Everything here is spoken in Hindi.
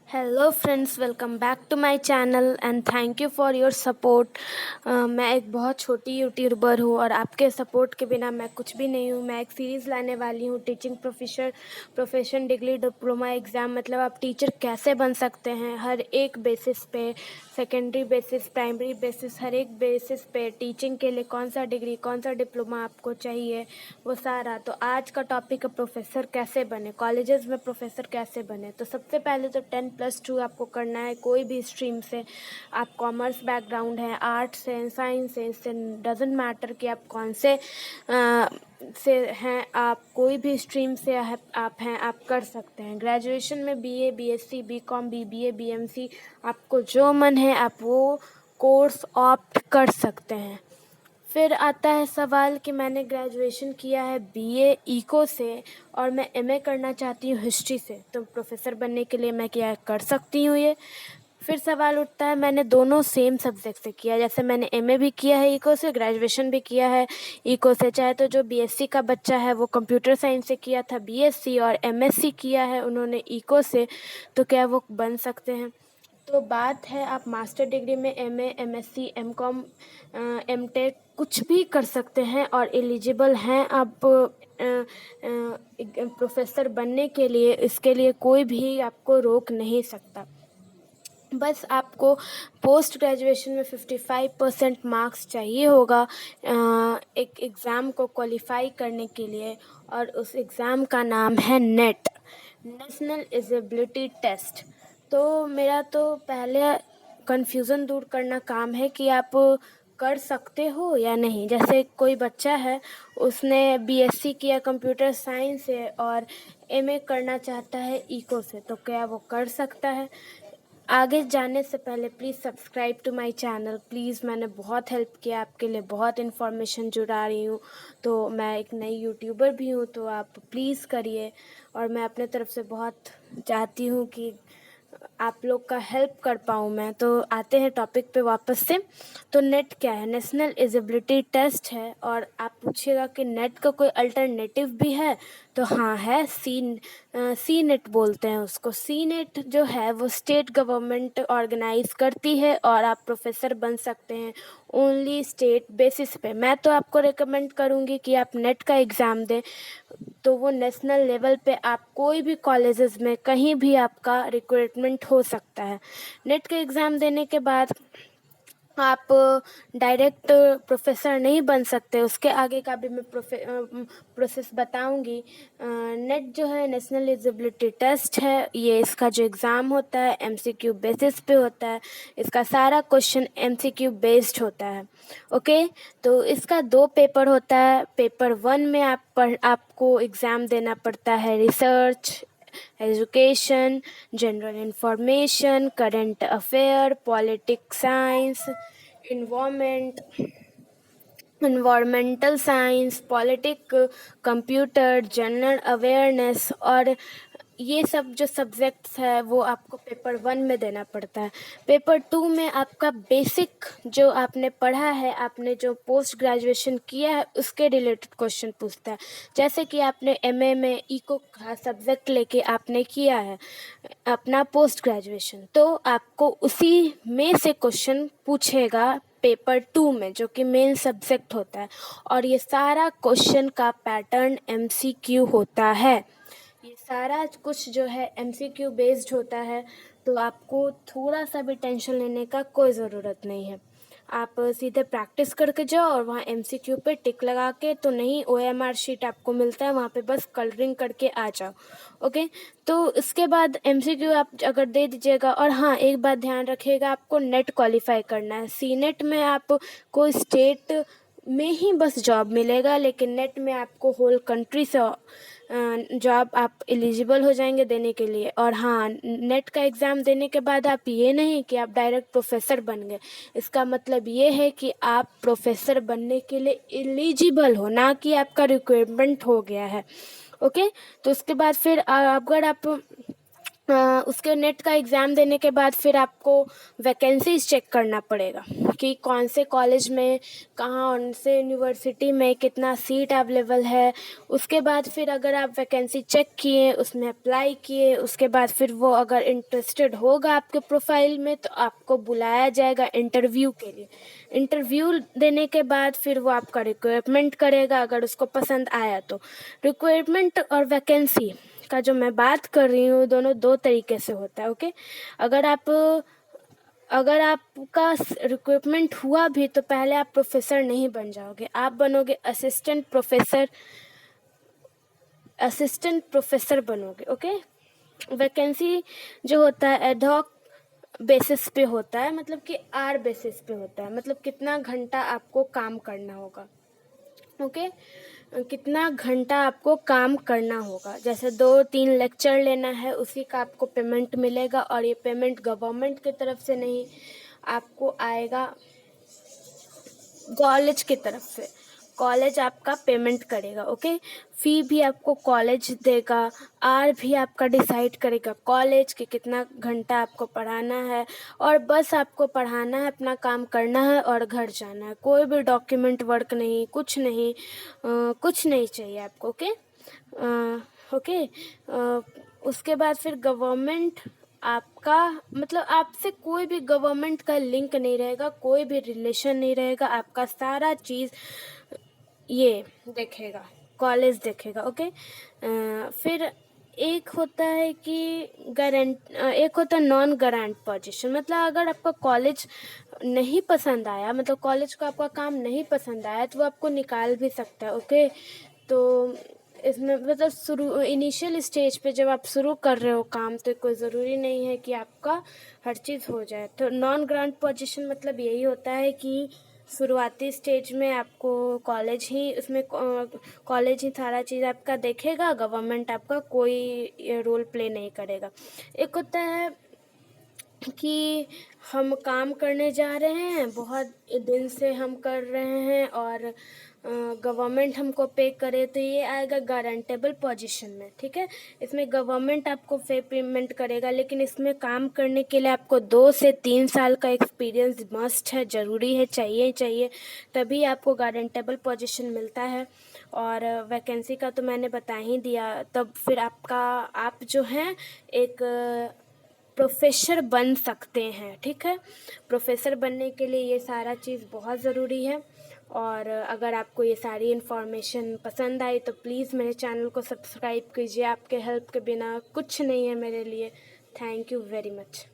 Hello friends, welcome back to my channel and thank you for your support. मैं एक बहुत छोटी यूट्यूबर हूँ और आपके सपोर्ट के बिना मैं कुछ भी नहीं हूँ। मैं एक सीरीज़ लाने वाली हूँ, teaching profession degree diploma exam, मतलब आप टीचर कैसे बन सकते हैं हर एक बेसिस पे, सेकेंडरी बेसिस, प्राइमरी बेसिस, हर एक बेसिस पे टीचिंग के लिए कौन सा डिग्री, कौन सा डिप्लोमा आपको चाहिए, वो सारा। तो आज का टॉपिक है प्रोफेसर कैसे बने, कॉलेजेस में प्रोफेसर कैसे बने। तो सबसे पहले तो 10+2 आपको करना है, कोई भी स्ट्रीम से। आप कॉमर्स बैकग्राउंड है, आर्ट्स है, साइंस है, इससे डजेंट मैटर कि आप कौन से हैं, आप कोई भी स्ट्रीम से आप हैं, आप कर सकते हैं। ग्रेजुएशन में BA, BSc, BCom, BBA, BMC, आपको जो मन है आप वो कोर्स ऑप्ट कर सकते हैं। फिर आता है सवाल कि मैंने ग्रेजुएशन किया है बीए इको से और मैं एमए करना चाहती हूँ हिस्ट्री से, तो प्रोफेसर बनने के लिए मैं क्या कर सकती हूँ ये। फिर सवाल उठता है मैंने दोनों सेम सब्जेक्ट से किया, जैसे मैंने एमए भी किया है इको से, ग्रेजुएशन भी किया है इको से। चाहे तो जो बीएससी का बच्चा है वो कंप्यूटर साइंस से किया था बीएससी और एमएससी किया है उन्होंने इको से, तो क्या वो बन सकते हैं। तो बात है आप मास्टर डिग्री में एमए, एमएससी, एमकॉम, एमटेक कुछ भी कर सकते हैं और एलिजिबल हैं आप प्रोफेसर बनने के लिए। इसके लिए कोई भी आपको रोक नहीं सकता। बस आपको पोस्ट ग्रेजुएशन में 55% मार्क्स चाहिए होगा एक एग्ज़ाम को क्वालिफाई करने के लिए, और उस एग्ज़ाम का नाम है नेट, नेशनल एलिजिबिलिटी टेस्ट। तो मेरा तो पहले कन्फ्यूज़न दूर करना काम है कि आप कर सकते हो या नहीं। जैसे कोई बच्चा है, उसने बीएससी किया कंप्यूटर साइंस से और एमए करना चाहता है इको से, तो क्या वो कर सकता है। आगे जाने से पहले please subscribe to my channel please. मैंने बहुत हेल्प किया आपके लिए, बहुत इन्फॉर्मेशन जुड़ा रही हूँ, तो मैं एक नई यूट्यूबर भी हूँ, तो आप प्लीज़ करिए। और मैं अपने तरफ से बहुत चाहती हूँ कि आप लोग का हेल्प कर पाऊँ मैं। तो आते हैं टॉपिक पे वापस से। तो नेट क्या है? नेशनल एलिजिबिलिटी टेस्ट है। और आप पूछिएगा कि नेट का कोई अल्टरनेटिव भी है, तो हाँ है। सी नेट बोलते हैं उसको। सी नेट जो है वो स्टेट गवर्नमेंट ऑर्गेनाइज करती है और आप प्रोफेसर बन सकते हैं ओनली स्टेट बेसिस पे। मैं तो आपको रिकमेंड करूँगी कि आप नेट का एग्ज़ाम दें, तो वो नेशनल लेवल पे आप कोई भी कॉलेजेस में कहीं भी आपका रिक्रूटमेंट हो सकता है। नेट का एग्ज़ाम देने के बाद आप डायरेक्ट प्रोफेसर नहीं बन सकते, उसके आगे का भी मैं प्रोसेस बताऊंगी। नेट जो है नेशनल एलिजिबिलिटी टेस्ट है, ये इसका जो एग्ज़ाम होता है एमसीक्यू बेसिस पे होता है। इसका सारा क्वेश्चन एमसीक्यू बेस्ड होता है। ओके, तो इसका 2 पेपर होता है। पेपर 1 में आपको एग्ज़ाम देना पड़ता है research, education, general information, current affair, politics science, environment, environmental science, politic, computer, general awareness, और ये सब जो सब्जेक्ट्स है वो आपको पेपर 1 में देना पड़ता है। पेपर 2 में आपका बेसिक जो आपने पढ़ा है, आपने जो पोस्ट ग्रेजुएशन किया है उसके रिलेटेड क्वेश्चन पूछता है। जैसे कि आपने एमए में इको का सब्जेक्ट लेके आपने किया है अपना पोस्ट ग्रेजुएशन, तो आपको उसी में से क्वेश्चन पूछेगा पेपर 2 में, जो कि मेन सब्जेक्ट होता है। और ये सारा क्वेश्चन का पैटर्न एमसीक्यू होता है। ये सारा कुछ जो है एमसीक्यू बेस्ड होता है, तो आपको थोड़ा सा भी टेंशन लेने का कोई ज़रूरत नहीं है। आप सीधे प्रैक्टिस करके जाओ और वहाँ एमसीक्यू पे टिक लगा के, तो नहीं ओएमआर शीट आपको मिलता है, वहाँ पे बस कलरिंग करके आ जाओ। ओके, तो इसके बाद एमसीक्यू आप अगर दे दीजिएगा। और हाँ, एक बात ध्यान रखिएगा, आपको नेट क्वालिफाई करना है। सी नेट में आप कोई स्टेट में ही बस जॉब मिलेगा, लेकिन नेट में आपको होल कंट्री से जॉब आप एलिजिबल हो जाएंगे देने के लिए। और हाँ, नेट का एग्ज़ाम देने के बाद आप ये नहीं कि आप डायरेक्ट प्रोफेसर बन गए, इसका मतलब ये है कि आप प्रोफेसर बनने के लिए एलिजिबल हो, ना कि आपका रिक्वायरमेंट हो गया है। ओके, तो उसके बाद फिर अगर आप उसके नेट का एग्ज़ाम देने के बाद फिर आपको वैकेंसीज चेक करना पड़ेगा कि कौन से कॉलेज में, कौन से यूनिवर्सिटी में कितना सीट अवेलेबल है। उसके बाद फिर अगर आप वैकेंसी चेक किए, उसमें अप्लाई किए, उसके बाद फिर वो अगर इंटरेस्टेड होगा आपके प्रोफाइल में तो आपको बुलाया जाएगा इंटरव्यू के लिए। इंटरव्यू देने के बाद फिर वो आपका रिक्वायरमेंट करेगा, अगर उसको पसंद आया तो। रिक्वायरमेंट और वैकेंसी का जो मैं बात कर रही हूँ, दोनों दो तरीके से होता है। ओके, अगर आपका रिक्रूटमेंट हुआ भी तो पहले आप प्रोफेसर नहीं बन जाओगे, आप बनोगे असिस्टेंट प्रोफेसर बनोगे। ओके, वैकेंसी जो होता है एडहॉक बेसिस पे होता है, मतलब कि आर बेसिस पे होता है, मतलब कितना घंटा आपको काम करना होगा। ओके, कितना घंटा आपको काम करना होगा, जैसे 2-3 लेक्चर लेना है उसी का आपको पेमेंट मिलेगा, और ये पेमेंट गवर्नमेंट की तरफ से नहीं, आपको आएगा कॉलेज की तरफ से। कॉलेज आपका पेमेंट करेगा। ओके, फ़ी भी आपको कॉलेज देगा, आर भी आपका डिसाइड करेगा कॉलेज कि कितना घंटा आपको पढ़ाना है, और बस आपको पढ़ाना है, अपना काम करना है और घर जाना है। कोई भी डॉक्यूमेंट वर्क नहीं, कुछ नहीं, कुछ नहीं चाहिए आपको। ओके, ओके, उसके बाद फिर गवर्नमेंट आपका, मतलब आपसे कोई भी गवर्नमेंट का लिंक नहीं रहेगा, कोई भी रिलेशन नहीं रहेगा, आपका सारा चीज़ ये देखेगा, कॉलेज देखेगा। ओके, फिर एक होता है कि एक होता है नॉन गारंट पोजीशन, मतलब अगर आपका कॉलेज नहीं पसंद आया, मतलब कॉलेज को आपका काम नहीं पसंद आया तो वो आपको निकाल भी सकता है। ओके, तो इसमें मतलब शुरू इनिशियल स्टेज पे जब आप शुरू कर रहे हो काम, तो कोई ज़रूरी नहीं है कि आपका हर चीज़ हो जाए। तो नॉन ग्रांट पोजीशन मतलब यही होता है कि शुरुआती स्टेज में आपको कॉलेज ही सारा चीज़ आपका देखेगा, गवर्नमेंट आपका कोई रोल प्ले नहीं करेगा। एक होता है कि हम काम करने जा रहे हैं, बहुत दिन से हम कर रहे हैं और गवर्नमेंट हमको पे करे, तो ये आएगा गारंटेबल पोजीशन में। ठीक है, इसमें गवर्नमेंट आपको पेमेंट करेगा, लेकिन इसमें काम करने के लिए आपको 2 से 3 साल का एक्सपीरियंस मस्ट है, ज़रूरी है, चाहिए ही चाहिए, तभी आपको गारंटेबल पोजीशन मिलता है। और वैकेंसी का तो मैंने बता ही दिया। तब फिर आप जो हैं एक प्रोफेसर बन सकते हैं। ठीक है, प्रोफेसर बनने के लिए ये सारा चीज़ बहुत ज़रूरी है। और अगर आपको ये सारी इन्फॉर्मेशन पसंद आई तो प्लीज़ मेरे चैनल को सब्सक्राइब कीजिए, आपके हेल्प के बिना कुछ नहीं है मेरे लिए। Thank you very much.